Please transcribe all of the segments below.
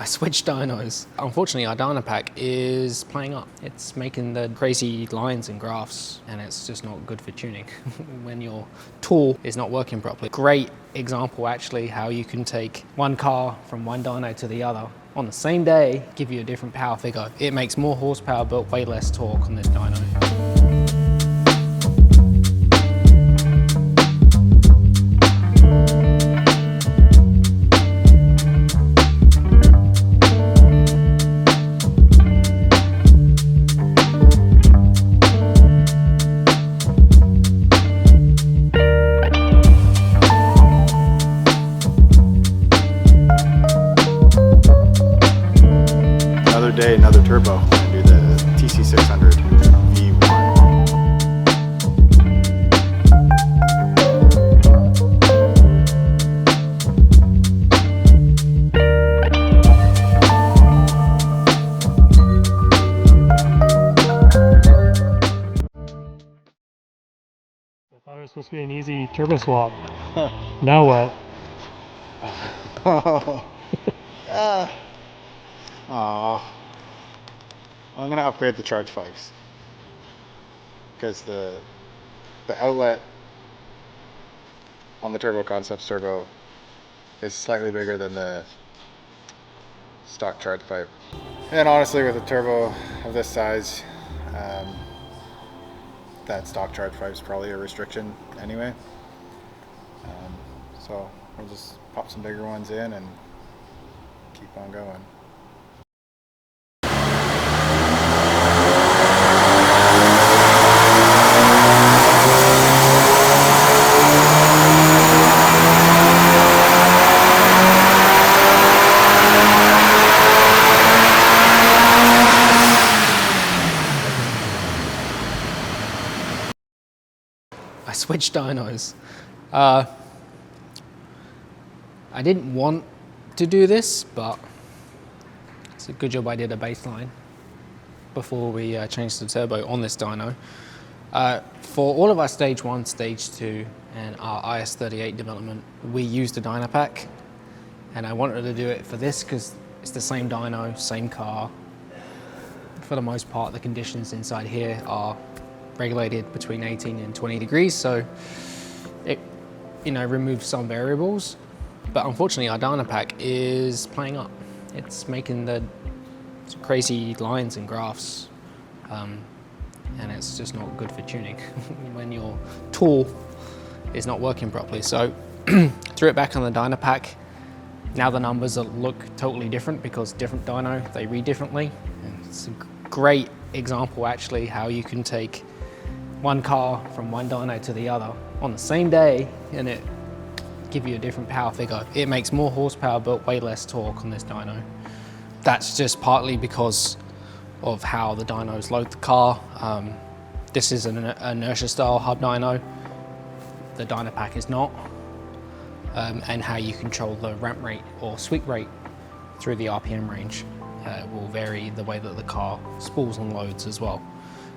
I switched dynos. Unfortunately, our dyno pack is playing up. It's making the crazy lines and graphs, and it's just not good for tuning when your tool is not working properly. Great example actually how you can take one car from one dyno to the other on the same day, give you a different power figure. It makes more horsepower but way less torque on this dyno. Day, another turbo. I'm gonna do the TC600-V1. I thought it was supposed to be an easy turbo swap. Now what? Oh. I'm gonna upgrade the charge pipes because the outlet on the Turbo Concept turbo is slightly bigger than the stock charge pipe. And honestly, with a turbo of this size, that stock charge pipe is probably a restriction anyway. So we'll just pop some bigger ones in and keep on going. I switched dynos. I didn't want to do this, but it's a good job I did a baseline before we changed the turbo on this dyno. For all of our stage 1, stage 2 and our IS38 development, we used a dyno pack, and I wanted to do it for this because it's the same dyno, same car. For the most part, the conditions inside here are regulated between 18 and 20 degrees, so it removes some variables. But unfortunately, our dyno pack is playing up. It's making the crazy lines and graphs, and it's just not good for tuning when your tool is not working properly. So threw it back on the dyno pack. Now the numbers look totally different because different dyno, they read differently. And it's a great example actually how you can take one car from one dyno to the other on the same day and it give you a different power figure. It makes more horsepower but way less torque on this dyno. That's just partly because of how the dynos load the car. This is an inertia style hub dyno. The dyno pack is not. And how you control the ramp rate or sweep rate through the RPM range will vary the way that the car spools and loads as well.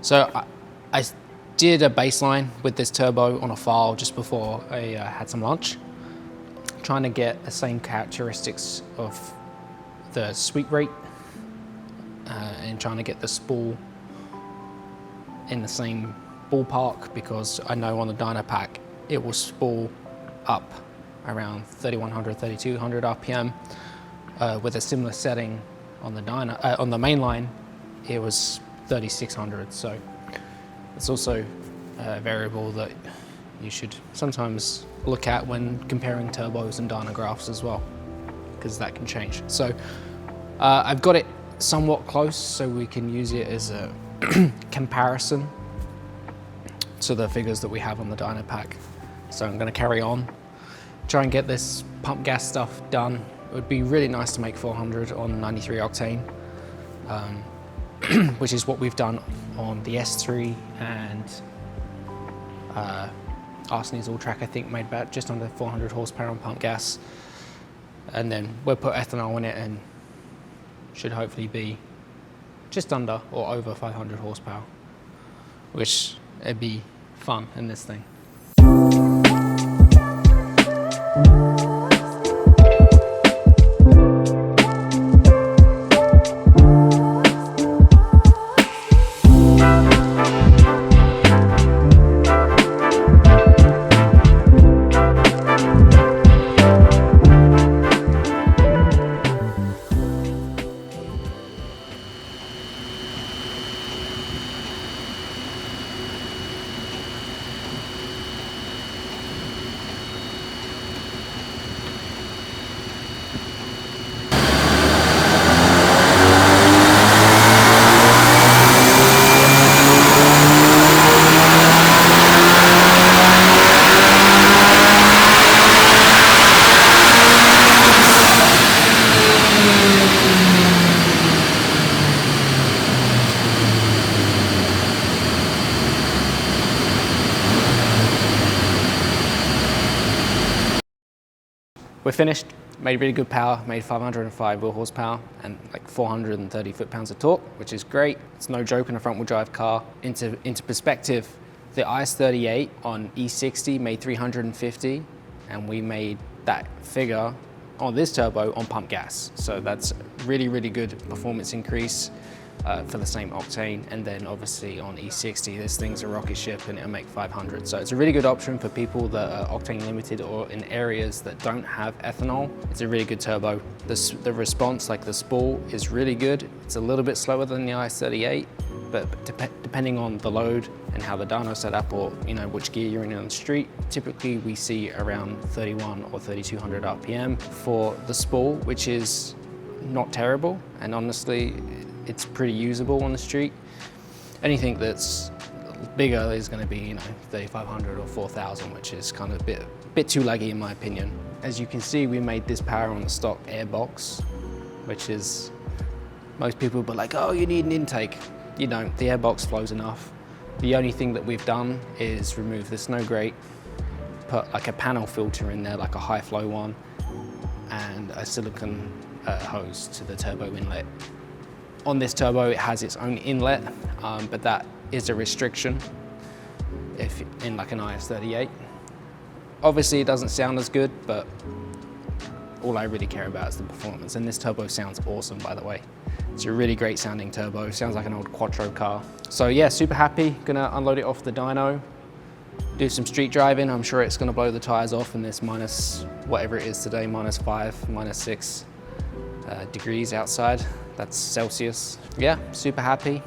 So I did a baseline with this turbo on a file just before I had some lunch, trying to get the same characteristics of the sweep rate and trying to get the spool in the same ballpark, because I know on the dyno pack it will spool up around 3100, 3200 RPM. With a similar setting on the dyno, on the main line, it was 3600. So it's also a variable that you should sometimes look at when comparing turbos and dyno graphs as well, because that can change. So I've got it somewhat close so we can use it as a comparison to the figures that we have on the dyno pack. So I'm going to carry on, try and get this pump gas stuff done. It would be really nice to make 400 on 93 octane, which is what we've done on the S3 and Arsenal's All Track, I think, made about just under 400 horsepower on pump gas. And then we'll put ethanol in it and should hopefully be just under or over 500 horsepower, which it'd be fun in this thing. we're finished. Made really good power, made 505 wheel horsepower and like 430 foot-pounds of torque, which is great. It's no joke in a front-wheel drive car. Into perspective, the IS38 on E60 made 350, and we made that figure on this turbo on pump gas. So that's really, really good performance increase for the same octane. And then obviously on E60, this thing's a rocket ship and it'll make 500. So it's a really good option for people that are octane limited or in areas that don't have ethanol. It's a really good turbo. The response, like the spool, is really good. It's a little bit slower than the IS38, but depending on the load and how the dyno's set up, or which gear you're in on the street, typically we see around 31 or 3200 RPM for the spool, which is not terrible, and honestly it's pretty usable on the street. Anything that's bigger is going to be 3500 or 4000, which is kind of a bit too laggy in my opinion. As you can see, we made this power on the stock airbox, which is, most people will be like, oh, you need an intake. You don't. The airbox flows enough. The only thing that we've done is remove the snow grate, put like a panel filter in there, like a high flow one, and a silicone hose to the turbo inlet. On this turbo, it has its own inlet, but that is a restriction if in like an IS38. Obviously, it doesn't sound as good, but all I really care about is the performance. And this turbo sounds awesome, by the way. It's a really great sounding turbo. Sounds like an old Quattro car. So yeah, super happy. Gonna unload it off the dyno, do some street driving. I'm sure it's gonna blow the tires off in this minus, whatever it is today, -5, -6 degrees outside. That's Celsius. Yeah, super happy.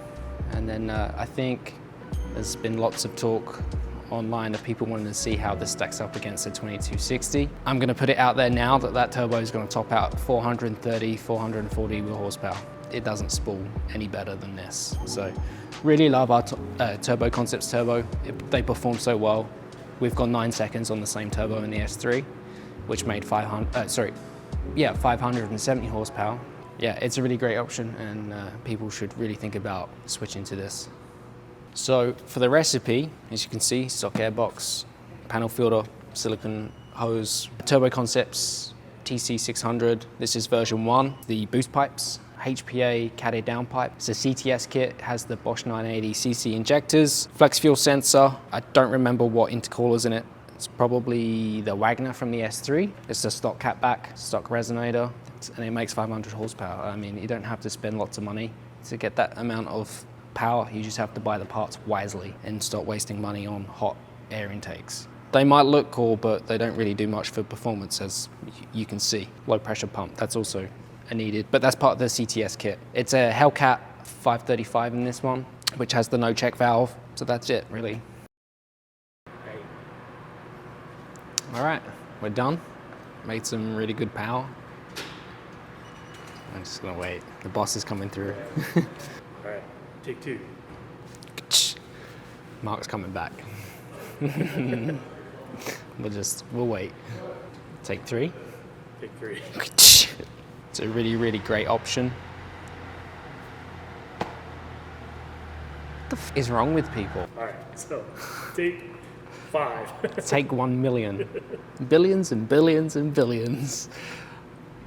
And then I think there's been lots of talk online of people wanting to see how this stacks up against the 2260. I'm gonna put it out there now that turbo is gonna top out 430, 440 wheel horsepower. It doesn't spool any better than this. So really love our Turbo Concepts turbo. They perform so well. We've got 9 seconds on the same turbo in the S3, which made 570 horsepower. Yeah, it's a really great option, and people should really think about switching to this. So for the recipe, as you can see, stock airbox, panel filter, silicone hose, Turbo Concepts TC600. This is version 1. The boost pipes, HPA Cat downpipe. It's a CTS kit, it has the Bosch 980cc injectors, flex fuel sensor. I don't remember what intercooler's in it. It's probably the Wagner from the S3. It's a stock catback, stock resonator, and it makes 500 horsepower. I mean, you don't have to spend lots of money to get that amount of power. You just have to buy the parts wisely and stop wasting money on hot air intakes. They might look cool, but they don't really do much for performance, as you can see. Low pressure pump, that's also needed, but that's part of the CTS kit. It's a Hellcat 535 in this one, which has the no check valve. So that's it, really. All right, we're done. Made some really good power. I'm just gonna wait. The boss is coming through. All right, take 2. Mark's coming back. We'll wait. Take 3. Take 3. It's a really, really great option. What the f is wrong with people? All right, so take 5. Take 1 million. Billions and billions and billions.